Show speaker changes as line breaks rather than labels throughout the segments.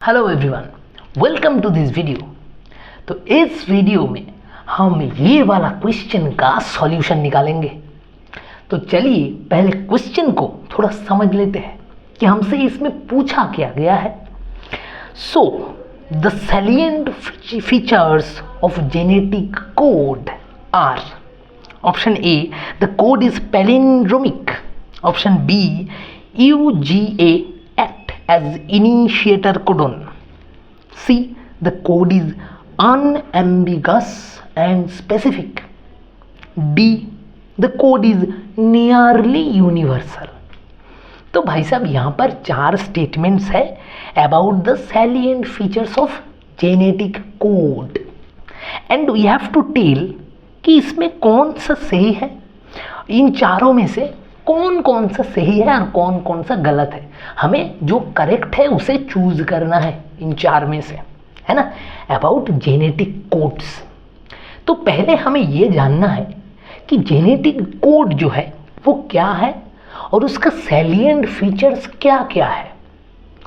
Hello everyone, welcome to this video. तो इस video में हम ये वाला क्वेश्चन का सॉल्यूशन निकालेंगे। तो चलिए पहले क्वेश्चन को थोड़ा समझ लेते हैं कि हमसे इसमें पूछा क्या गया है। So the salient features of genetic code are, option A the code is palindromic, option B UGA as initiator codon, C the code is unambiguous and specific, D the code is nearly universal। तो भाई साहब यहाँ पर 4 statements है about the salient features of genetic code and we have to tell कि इसमें कौन सा सही है, इन चारों में से कौन कौन सा सही है और कौन कौन सा गलत है। हमें जो करेक्ट है उसे चूज करना है इन 4 में से, है ना, अबाउट जेनेटिक कोड्स। तो पहले हमें ये जानना है कि जेनेटिक कोड जो है वो क्या है और उसका सैलिएंट फीचर्स क्या क्या है।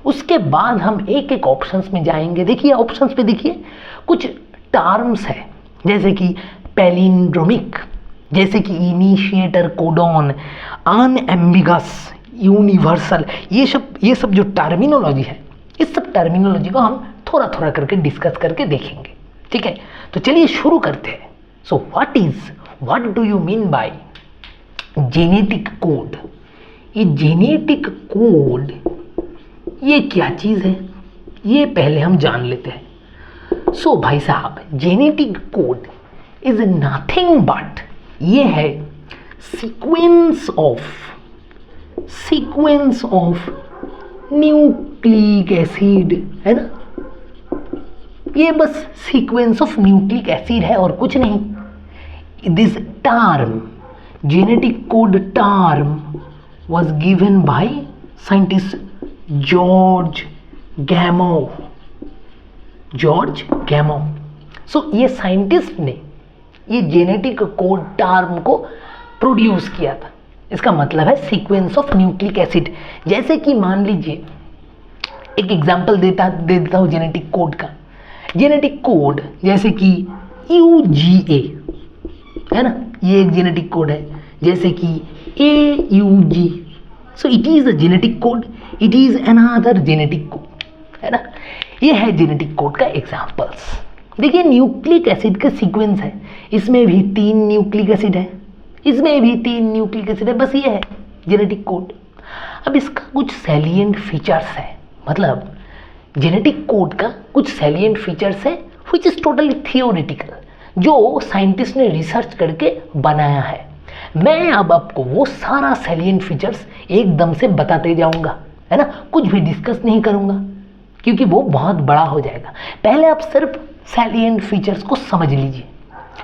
उसके बाद हम एक एक ऑप्शंस में जाएंगे। देखिए ऑप्शंस पे देखिए कुछ टर्म्स है जैसे कि पैलिंड्रोमिक, जैसे कि इनिशिएटर कोडॉन, अनएम्बिगस, यूनिवर्सल, ये सब जो टर्मिनोलॉजी है, इस सब टर्मिनोलॉजी को हम थोड़ा थोड़ा करके डिस्कस करके देखेंगे। ठीक है, तो चलिए शुरू करते हैं। So what do you mean by genetic code? ये जेनेटिक कोड ये क्या चीज़ है, ये पहले हम जान लेते हैं। सो भाई साहब, genetic code is nothing but, ये है सीक्वेंस ऑफ न्यूक्लिक एसिड, है ना। ये बस सीक्वेंस ऑफ न्यूक्लिक एसिड है और कुछ नहीं। This term, genetic code term was given by scientist George Gamow. So ये साइंटिस्ट ने ये जेनेटिक कोड टर्म को प्रोड्यूस किया था। इसका मतलब है सीक्वेंस ऑफ न्यूक्लिक एसिड। जैसे कि मान लीजिए एक एग्जांपल दे देता हूँ जेनेटिक कोड का। जेनेटिक कोड जैसे कि UGA, है ना, ये एक जेनेटिक कोड है। जैसे कि AUG, so it is a genetic code, it is another genetic code, है ना। ये है जेनेटिक कोड का एग्जांपल्स। देखिए न्यूक्लिक एसिड का सीक्वेंस है, इसमें भी 3 न्यूक्लिक एसिड है, इसमें भी 3 न्यूक्लिक एसिड है, बस ये है जेनेटिक कोड। अब इसका कुछ सैलिएंट फीचर्स है, मतलब जेनेटिक कोड का कुछ सैलिएंट फीचर्स है व्हिच इज टोटली थियोरेटिकल, जो साइंटिस्ट ने रिसर्च करके बनाया है। मैं अब आपको वो सारा सैलिएंट फीचर्स एकदम से बताते जाऊंगा, है ना, कुछ भी डिस्कस नहीं करूंगा क्योंकि वो बहुत बड़ा हो जाएगा। पहले आप सिर्फ सैलिएंट फीचर्स को समझ लीजिए,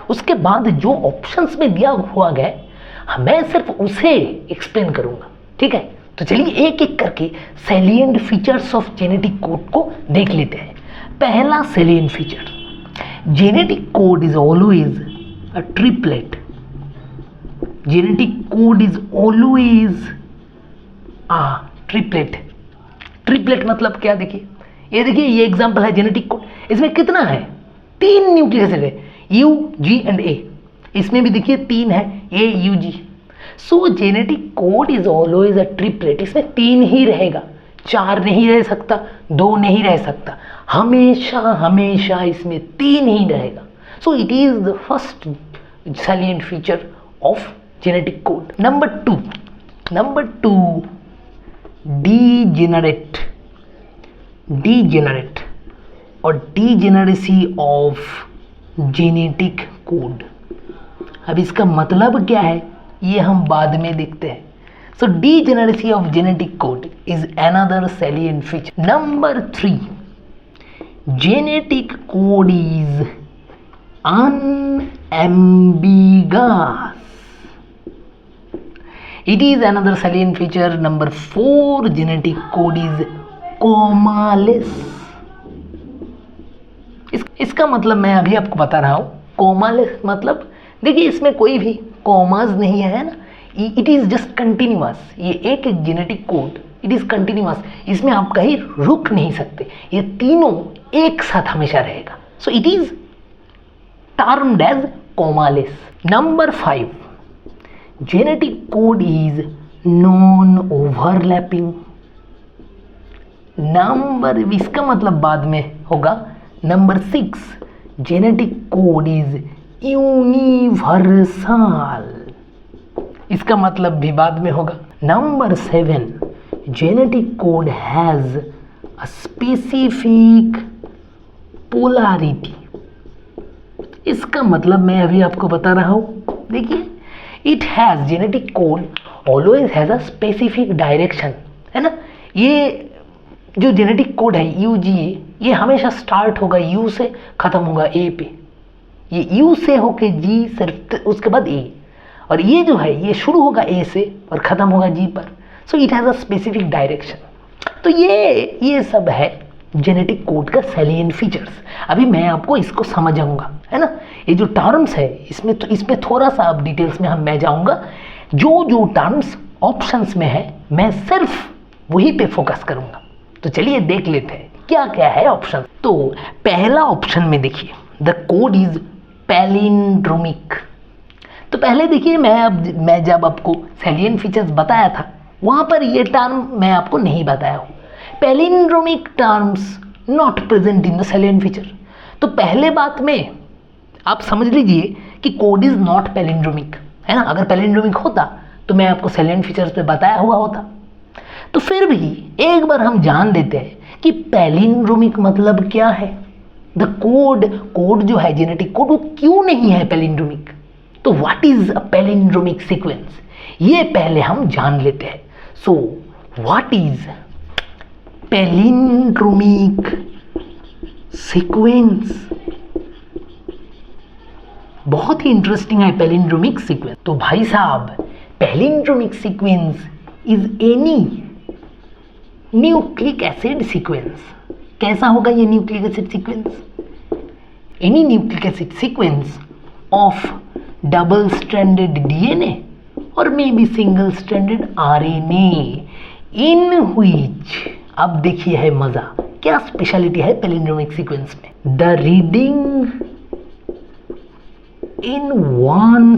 उसके बाद जो ऑप्शंस में दिया हुआ गया मैं सिर्फ उसे एक्सप्लेन करूंगा। ठीक है, तो चलिए एक एक करके salient features of genetic code को देख लेते हैं। पहला salient feature, genetic code is always a triplet. Genetic code is always a triplet. Triplet मतलब क्या? देखिए ये एग्जांपल है जेनेटिक कोड। इसमें कितना है? 3 न्यूक्लिक एसिड है, U, G एंड A। इसमें भी देखिए 3 है, AUG। So genetic code is always a triplet. इसमें 3 ही रहेगा, 4 नहीं रह सकता, 2 नहीं रह सकता, हमेशा इसमें 3 ही रहेगा। So it is the first salient feature of genetic code. Number 2 degenerate और डीजेनरेसी ऑफ जेनेटिक कोड। अब इसका मतलब क्या है ये हम बाद में देखते हैं। So degeneracy of genetic code is another salient feature. Number 3, genetic code is unambiguous. It is another salient feature. Number 4, genetic code is commaless. इसका मतलब मैं अभी आपको बता रहा हूँ। commaless मतलब देखिए इसमें कोई भी कॉमाज नहीं है ना, इट इज जस्ट कंटिन्यूअस। ये एक genetic code it is continuous, इसमें आप कहीं रुक नहीं सकते, ये तीनों एक साथ हमेशा रहेगा। So it is termed as commaless. Number 5, genetic code is non overlapping. Number, इसका मतलब बाद में होगा। Number 6, genetic code is universal, इसका मतलब भी बाद में होगा। Number 7, genetic code has a specific polarity, इसका मतलब मैं अभी आपको बता रहा हूं। देखिए, it has, genetic code always has a specific direction, है ना। ये जो जेनेटिक कोड है UGA, ये हमेशा स्टार्ट होगा U से, खत्म होगा A पे। ये U से होके G, सिर्फ उसके बाद A, और ये जो है ये शुरू होगा A से और खत्म होगा G पर। So it has a specific direction. तो ये सब है जेनेटिक कोड का सैलिएंट फीचर्स। अभी मैं आपको इसको समझाऊंगा, है ना। ये जो टर्म्स है इसमें थोड़ा सा अब डिटेल्स में मैं जाऊंगा। जो टर्म्स ऑप्शंस में है मैं सिर्फ वही पे फोकस करूंगा। तो चलिए देख लेते हैं क्या क्या है ऑप्शन। तो पहला ऑप्शन में देखिए, द कोड इज पैलिंड्रोमिक। तो पहले देखिए, मैं जब आपको सैलिएंट फीचर्स बताया था वहां पर ये टर्म मैं आपको नहीं बताया हूँ। Palindromic terms not present in the salient feature. तो पहले बात में आप समझ लीजिए कि कोड इज नॉट पैलिंड्रोमिक, है ना। अगर पैलिंड्रोमिक होता तो मैं आपको सैलिएंट फीचर्स पे बताया हुआ होता। तो फिर भी एक बार हम जान लेते हैं कि पैलिंड्रोमिक मतलब क्या है। द कोड जो है जेनेटिक कोड, वो क्यों नहीं है पैलिंड्रोमिक। तो what is a palindromic sequence, ये पहले हम जान लेते हैं। So what is palindromic sequence. बहुत ही इंटरेस्टिंग है पैलिंड्रोमिक सीक्वेंस। तो भाई साहब, palindromic sequence is any nucleic acid sequence. कैसा होगा ये nucleic acid sequence? Any nucleic acid sequence of double stranded DNA और may be single stranded RNA in which, अब देखिए है मजा, क्या स्पेशलिटी है पैलिंड्रोमिक सीक्वेंस में। The reading in one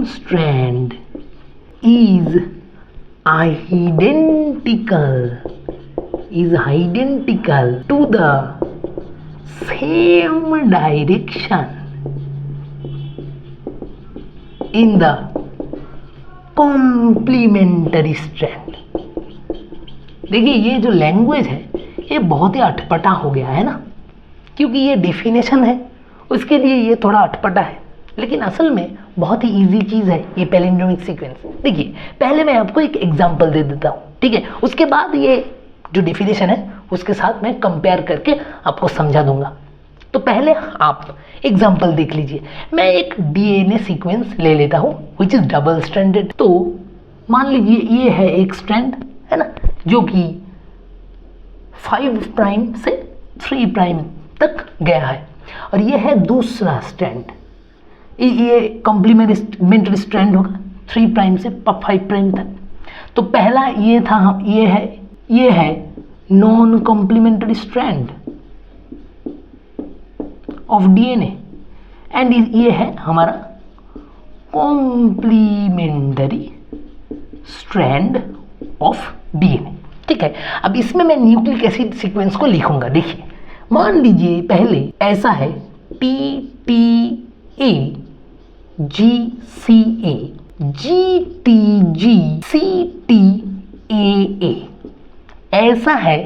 strand is identical to the same direction in the complementary strand। देखिए, ये जो लैंग्वेज है ये बहुत ही अटपटा हो गया है ना, क्योंकि ये डेफिनेशन है, उसके लिए ये थोड़ा अटपटा है, लेकिन असल में बहुत ही इजी चीज़ है ये पैलिंड्रोमिक सीक्वेंस। देखिए, पहले मैं आपको एक एग्जांपल दे देता हूँ, ठीक है। उसके बाद ये जो डेफिनेशन है उसके साथ मैं कंपेयर करके आपको समझा दूंगा। तो पहले आप एग्जांपल देख लीजिए। मैं एक DNA सीक्वेंस ले लेता हूँ विच इज डबल स्ट्रैंडेड। तो मान लीजिए ये है एक स्ट्रैंड, है ना, जो कि 5 प्राइम से 3 प्राइम तक गया है, और ये है दूसरा स्ट्रैंड। ये कॉम्प्लीमेंट्री स्ट्रैंड होगा 3 प्राइम से 5 प्राइम तक। तो पहला ये था, ये है नॉन कॉम्प्लीमेंट्री स्ट्रैंड ऑफ DNA, एंड ये है हमारा कॉम्प्लीमेंट्री स्ट्रैंड ऑफ DNA, ठीक है। अब इसमें मैं न्यूक्लिक एसिड सीक्वेंस को लिखूंगा। देखिए, मान लीजिए पहले ऐसा है TTA GCA GTG CTAA, ऐसा है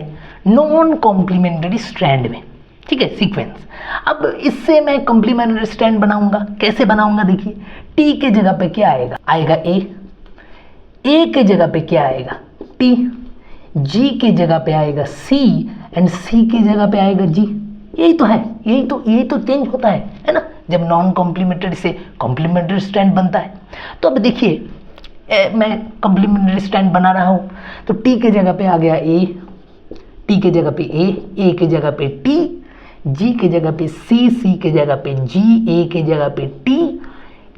नॉन कॉम्प्लीमेंट्री स्ट्रैंड में, ठीक है, सीक्वेंस। अब इससे मैं कॉम्प्लीमेंट्री स्ट्रैंड बनाऊंगा। कैसे बनाऊंगा? देखिए, T के जगह पे क्या आएगा? आएगा A के जगह पे क्या आएगा? T, G के जगह पे आएगा C, एंड C के जगह पे आएगा G। यही तो है, यही तो चेंज होता है ना, जब नॉन कॉम्प्लीमेंट्री से कॉम्प्लीमेंट्री स्ट्रैंड बनता है। तो अब देखिए, मैं कॉम्प्लीमेंट्री स्ट्रैंड बना रहा हूँ, तो T के जगह पे आ गया A, T के जगह पे A के जगह पे T, G के जगह पे C के जगह पे G, A के जगह पे T,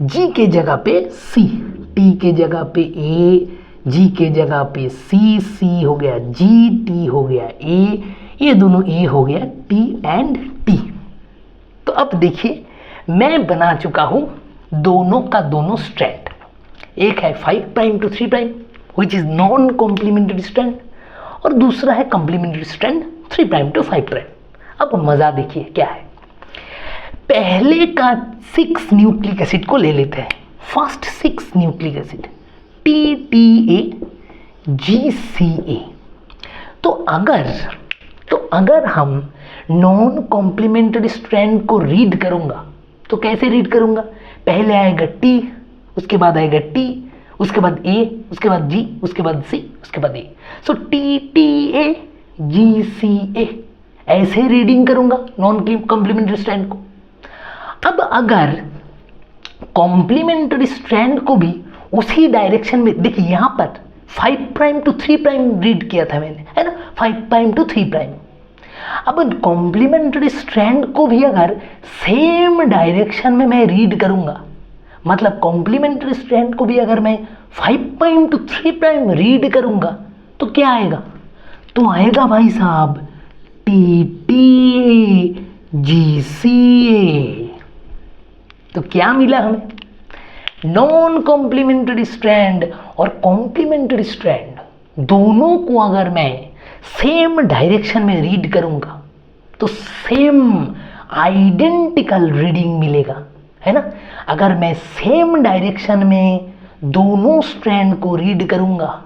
G के जगह पे C, T के जगह पे A, जी के जगह पे सी, सी हो गया जी, टी हो गया ए, ये दोनों ए हो गया टी एंड टी। तो अब देखिए मैं बना चुका हूं दोनों का दोनों स्ट्रैंड। एक है 5 prime to 3 prime which is non complementary strand, और दूसरा है complementary strand 3 prime to 5 prime. अब मजा देखिए क्या है, पहले का 6 न्यूक्लिक एसिड को ले लेते हैं, first 6 nucleic acid TTA GCA। तो अगर हम नॉन कॉम्प्लीमेंट्री स्ट्रैंड को रीड करूंगा तो कैसे रीड करूंगा, पहले आएगा T, उसके बाद आएगा T, उसके बाद A, उसके बाद G, उसके बाद C, उसके बाद A। सो TTA GCA ऐसे रीडिंग करूंगा नॉन कॉम्प्लीमेंट्री स्ट्रैंड को। अब अगर कॉम्प्लीमेंट्री स्ट्रैंड को भी उसी डायरेक्शन में, देखिए यहां पर 5 प्राइम टू 3 प्राइम रीड किया था मैंने, है ना, 5 प्राइम टू 3 प्राइम। अब कॉम्प्लीमेंट्री स्ट्रैंड को भी अगर सेम डायरेक्शन में मैं रीड करूंगा, मतलब कॉम्प्लीमेंट्री स्ट्रैंड को भी अगर मैं 5 प्राइम टू 3 प्राइम रीड करूंगा तो क्या आएगा, तो आएगा भाई साहब TTA GCA। तो क्या मिला हमें, नॉन कॉम्प्लीमेंट्री स्ट्रैंड और कॉम्प्लीमेंट्री स्ट्रैंड दोनों को अगर मैं सेम डायरेक्शन में रीड करूंगा तो सेम आइडेंटिकल रीडिंग मिलेगा, है ना। अगर मैं सेम डायरेक्शन में दोनों स्ट्रैंड को रीड करूंगा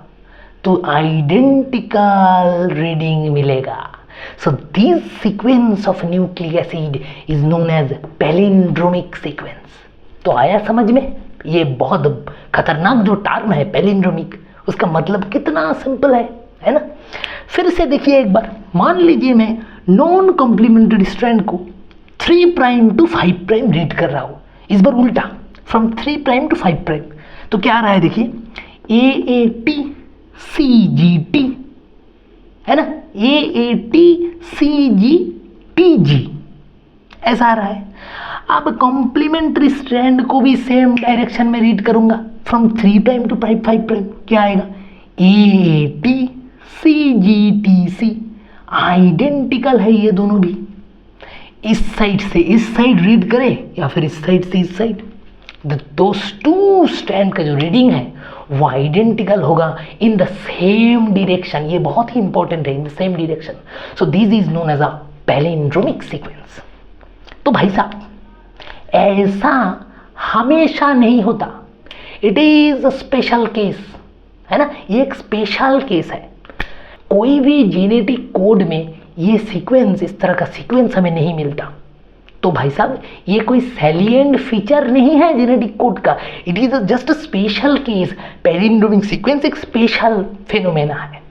तो आइडेंटिकल रीडिंग मिलेगा। So this sequence of nucleic acid is known as palindromic sequence. तो आया समझ में, ये बहुत खतरनाक जो टर्म है पैलिंड्रोमिक, उसका मतलब कितना सिंपल है ना। फिर से देखिए एक बार, मान लीजिए मैं नॉन कॉम्प्लीमेंट्री स्ट्रैंड को 3 प्राइम टू 5 प्राइम रीड कर रहा हूं, इस बार उल्टा फ्रॉम 3 प्राइम टू 5 प्राइम। तो क्या आ रहा है देखिए, AAT CGT, है ना, AAT CGTG ऐसा आ रहा है। अब कॉम्प्लीमेंट्री स्ट्रैंड को भी सेम डायरेक्शन में रीड करूंगा फ्रॉम 3 प्राइम टू 5 प्राइम, क्या आएगा, AAT CGTC। आइडेंटिकल है ये दोनों भी, इस साइड से इस साइड रीड करें या फिर इस साइड से इस साइड, दोस टू स्ट्रैंड का जो रीडिंग है वो आइडेंटिकल होगा इन द सेम डायरेक्शन। ये बहुत ही इंपॉर्टेंट है, in the same direction. So this is known as a palindromic sequence. तो भाई साहब ऐसा हमेशा नहीं होता, it is a special case, है ना, ये एक स्पेशल केस है। कोई भी जेनेटिक कोड में ये सीक्वेंस, इस तरह का सीक्वेंस हमें नहीं मिलता। तो भाई साहब ये कोई सैलिएंट फीचर नहीं है जेनेटिक कोड का, it is just a special case. Palindromic sequence एक स्पेशल फेनोमेना है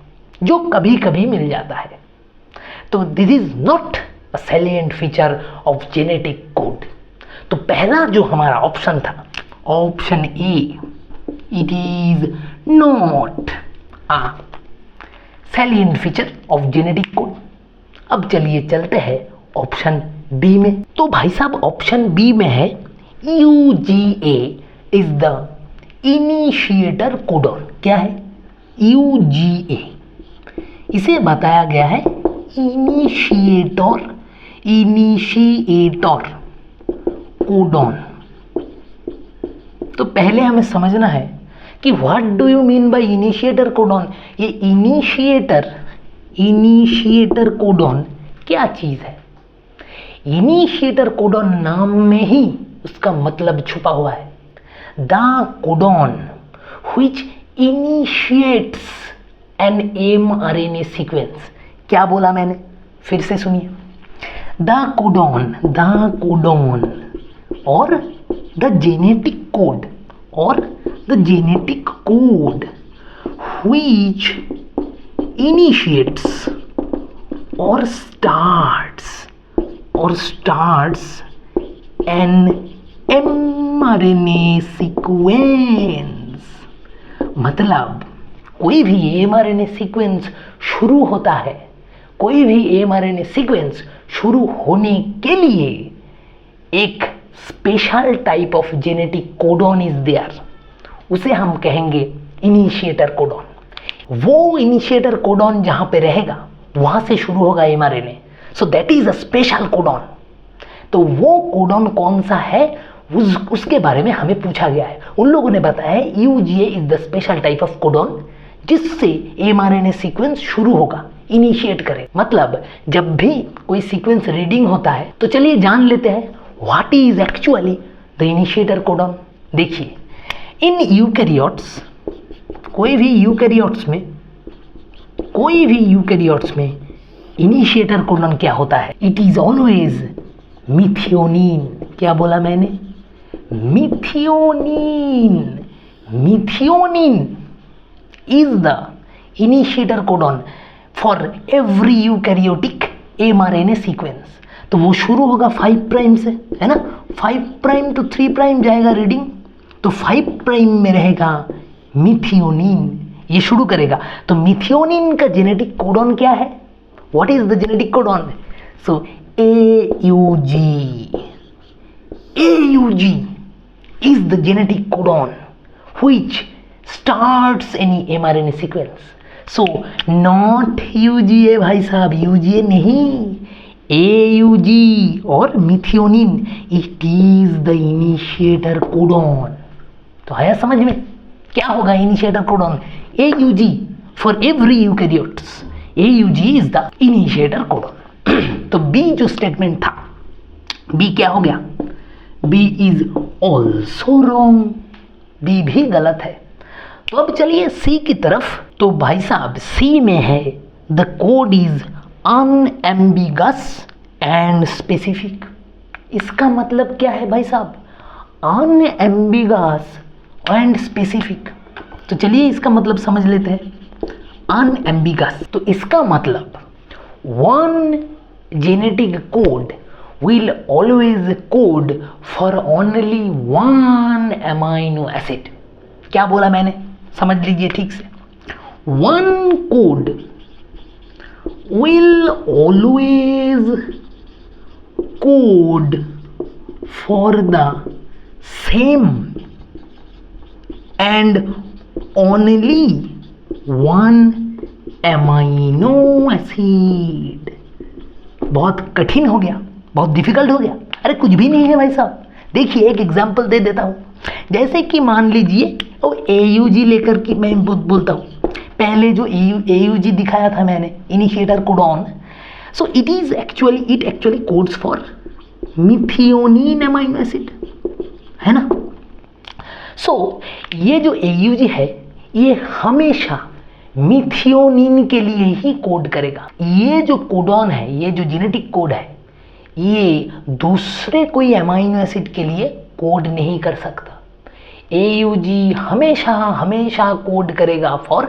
जो कभी कभी मिल जाता है। तो this is not a salient feature of genetic code. तो पहला जो हमारा ऑप्शन था, option A, it is not a salient feature of genetic code. अब चलिए चलते हैं ऑप्शन बी में। तो भाई साहब ऑप्शन बी में है UGA is the initiator codon. क्या है UGA, इसे बताया गया है इनिशिएटर कोडॉन। तो पहले हमें समझना है कि what do you mean by initiator codon. ये इनिशिएटर कोडॉन क्या चीज है। इनिशिएटर कोडॉन नाम में ही उसका मतलब छुपा हुआ है, the codon which initiates an mRNA sequence. क्या बोला मैंने, फिर से सुनिए, द कोडॉन और the genetic code which initiates और starts an mRNA सीक्वेंस। मतलब कोई भी mRNA सीक्वेंस शुरू होता है, कोई भी mRNA सीक्वेंस शुरू होने के लिए एक special type of genetic codon is there, उसे हम कहेंगे इनिशिएटर कोडॉन। वो इनिशिएटर कोडॉन जहां पे रहेगा वहां से शुरू होगा mRNA, so that is a special codon. तो वो कोडॉन कौन सा है उसके बारे में हमें पूछा गया है। उन लोगों ने बताया है UGA is the special type of codon जिससे mRNA सीक्वेंस शुरू होगा, इनिशिएट करे। मतलब जब भी कोई सीक्वेंस रीडिंग होता है तो चलिए जान लेते हैं what is actually the initiator codon. देखिए, इन यूकैरियोट्स, कोई भी यूकैरियोट्स में इनिशिएटर कोडॉन क्या होता है? It is always methionine. क्या बोला मैंने? Methionine is the initiator codon for every eukaryotic mRNA sequence। तो वो शुरू होगा 5 प्राइम से, है ना? 5 प्राइम to 3 प्राइम जाएगा रीडिंग, तो 5 प्राइम में रहेगा मिथियोनिन, ये शुरू करेगा। तो मिथियोनिन का जेनेटिक कोडॉन क्या है? What is the genetic codon? So AUG is the genetic codon which starts any mRNA sequence। so not UGA भाई साहब, UGA नहीं, AUG और methionine, it is the initiator codon। तो आया समझ में? क्या होगा initiator codon? AUG for every eukaryotes, AUG is the initiator codon। तो B जो स्टेटमेंट था, B क्या हो गया? B is also wrong, B भी गलत है। तो अब चलिए C की तरफ। तो भाई साहब C में है the code is unambiguous and specific. इसका मतलब क्या है भाई साहब? Unambiguous and specific. तो चलिए इसका मतलब समझ लेते हैं। अनएम्बिगस, तो इसका मतलब one genetic code will always code for only one amino acid। क्या बोला मैंने? समझ लीजिए ठीक से। One code will always code for the same and only one amino acid। बहुत कठिन हो गया, बहुत डिफिकल्ट हो गया। अरे कुछ भी नहीं है भाई साहब। देखिए एक एग्जांपल दे देता हूँ। जैसे कि मान लीजिए AUG लेकर के मैं बोलता हूँ, पहले जो AUG दिखाया था मैंने, initiator codon, so it actually codes for methionine amino acid, है ना? सो ये जो AUG है ये हमेशा मिथियोनिन के लिए ही कोड करेगा। ये जो कोडॉन है, ये जो जेनेटिक कोड है, ये दूसरे कोई अमाइनो एसिड के लिए कोड नहीं कर सकता। AUG हमेशा कोड करेगा for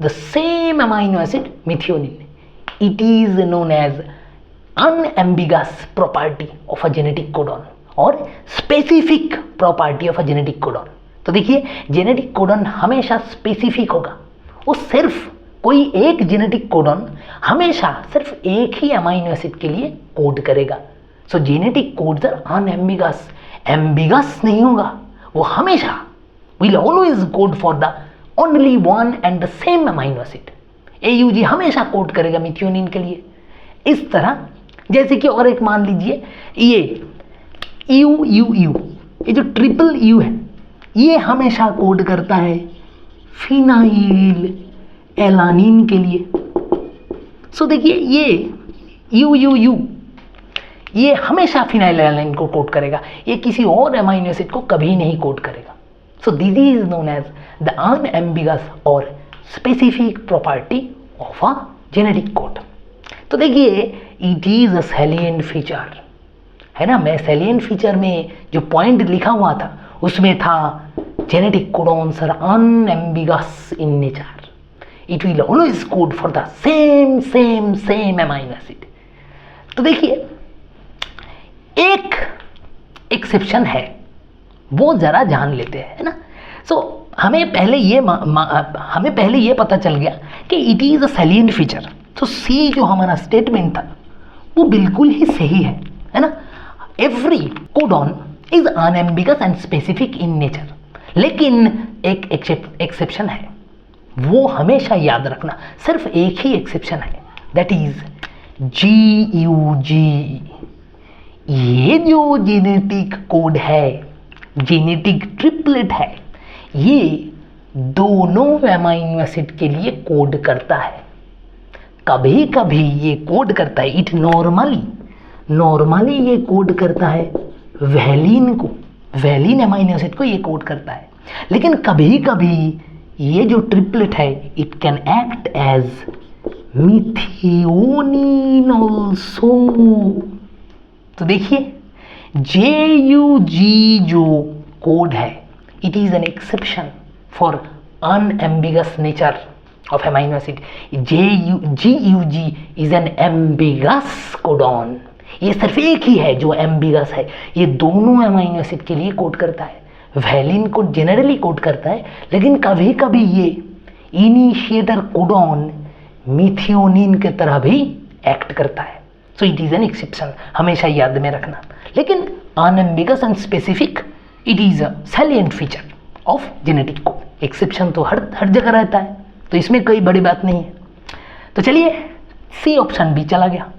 the same amino acid methionine. It is known as unambiguous property of a genetic codon और specific property of a genetic codon. तो देखिए जेनेटिक कोडॉन हमेशा स्पेसिफिक होगा, वो सिर्फ कोई एक जेनेटिक कोडॉन हमेशा सिर्फ एक ही अमाइनो एसिड के लिए कोड करेगा। So genetic codes are unambiguous, ambiguous नहीं होगा, वो हमेशा will always code for the only one and the same amino acid. AUG हमेशा कोड करेगा मिथियोनिन के लिए। इस तरह जैसे कि और एक मान लीजिए ये UUU, ये जो ट्रिपल U है, ये हमेशा कोड करता है फिनाइल एलानिन के लिए। सो देखिए ये UUU ये हमेशा फिनाइल एलानिन को कोड करेगा, ये किसी और अमाइनो एसिड को कभी नहीं कोड करेगा। So this is known as the unambiguous और specific property of a genetic code. तो देखिए it is a salient feature, है ना? मैं सैलिएंट फीचर में जो पॉइंट लिखा हुआ था उसमें था genetic codons are unambiguous in nature, it will always code for the same amino acid. तो देखिए एक एक्सेप्शन है, वो जरा जान लेते हैं, है ना? सो हमें पहले ये पता चल गया कि it is a salient feature. तो सी जो हमारा स्टेटमेंट था वो बिल्कुल ही सही है ना? Every codon is unambiguous and specific in nature. लेकिन एक एक्सेप्शन है, वो हमेशा याद रखना। सिर्फ एक ही एक्सेप्शन है, दैट इज GUG। ये जो जेनेटिक कोड है, जेनेटिक ट्रिपलेट है, ये दोनों अमीनो एसिड के लिए कोड करता है। कभी कभी ये कोड करता है, इट नॉर्मली ये कोड करता है वैलिन को, वैलिन अमीनो एसिड को ये कोड करता है। लेकिन कभी कभी ये जो ट्रिपलेट है, it can act as methionine also. तो देखिए JUG जो कोड है, it is an exception for unambiguous nature of amino acid. GUG is an ambiguous codon. ये सिर्फ एक ही है जो एम्बिगस है, ये दोनों अमीनो एसिड के लिए कोड करता है। वैलिन को जनरली कोड करता है, लेकिन कभी कभी ये इनिशिएटर कोडॉन मिथियोनिन के तरह भी एक्ट करता है। So it is an exception, हमेशा याद में रखना। लेकिन unambiguous and specific, it is a salient feature of genetic code. Exception तो हर जगह रहता है, तो इसमें कोई बड़ी बात नहीं है। तो चलिए सी ऑप्शन भी चला गया।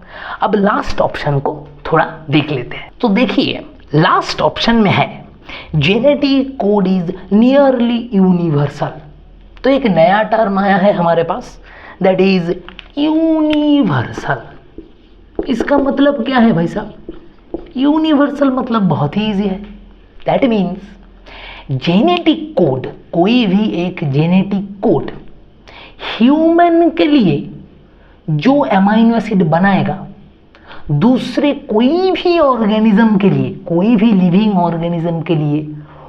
अब लास्ट ऑप्शन को थोड़ा देख लेते हैं। तो देखिए लास्ट ऑप्शन में है genetic code is nearly universal. तो एक नया टर्म आया है हमारे पास, दैट इज यूनिवर्सल। इसका मतलब क्या है भाई साहब? यूनिवर्सल मतलब बहुत ही इजी है। दैट मीन्स जेनेटिक कोड, कोई भी एक जेनेटिक कोड ह्यूमन के लिए जो अमीनो एसिड बनाएगा, दूसरे कोई भी ऑर्गेनिज्म के लिए, कोई भी लिविंग ऑर्गेनिज्म के लिए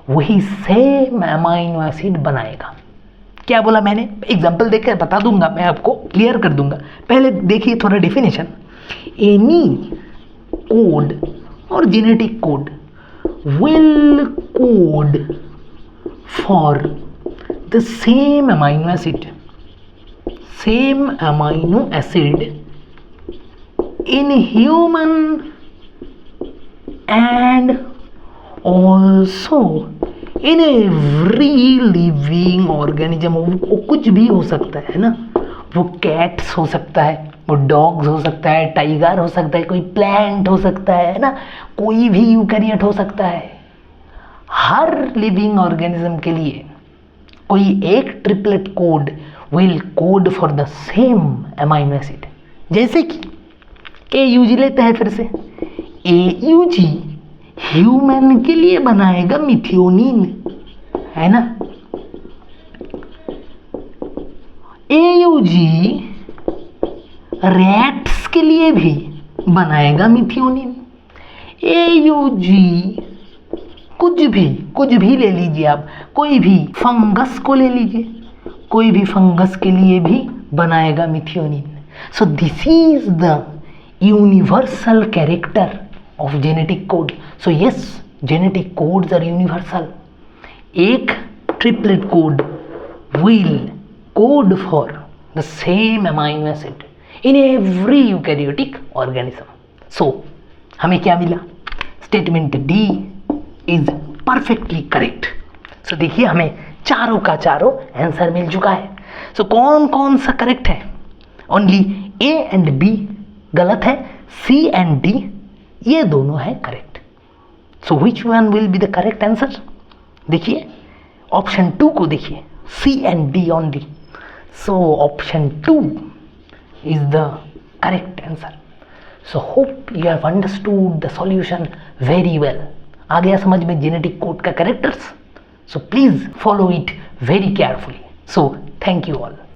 वही सेम अमीनो एसिड बनाएगा। क्या बोला मैंने? एग्जांपल देकर बता दूंगा, मैं आपको क्लियर कर दूंगा। पहले देखिए थोड़ा डेफिनेशन। एनी कोड और genetic code will code for the same amino acid, same amino acid in human and also in every living organism। वो कुछ भी हो सकता है ना, वो कैट्स हो सकता है, वो डॉग्स हो सकता है, टाइगर हो सकता है, कोई प्लांट हो सकता है ना, कोई भी यूकैरियोट हो सकता है। हर लिविंग ऑर्गेनिज्म के लिए कोई एक triplet code will code for the same amino acid. जैसे कि AUG लेते हैं फिर से। AUG ह्यूमन के लिए बनाएगा मिथियोनिन, है ना। AUG रैट्स के लिए भी बनाएगा मिथियोनिन। AUG कुछ भी ले लीजिए आप, कोई भी फंगस को ले लीजिए, कोई भी फंगस के लिए भी बनाएगा methionine. So this is the universal character of genetic code. So yes, genetic codes are universal. एक triplet code will code for the same amino acid in every eukaryotic organism. So हमें क्या मिला? Statement D is perfectly correct. So देखिए हमें चारों का चारों answer मिल चुका है। So कौन कौन सा करेक्ट है? Only A and B गलत है, C and D ये दोनों है correct. So which one will be the correct answer? देखिए ऑप्शन 2 को देखिए, C and D only. So option 2 is the correct answer. So hope you have understood the solution very well. आ गया समझ में जेनेटिक कोड का characters? So please follow it very carefully. So thank you all.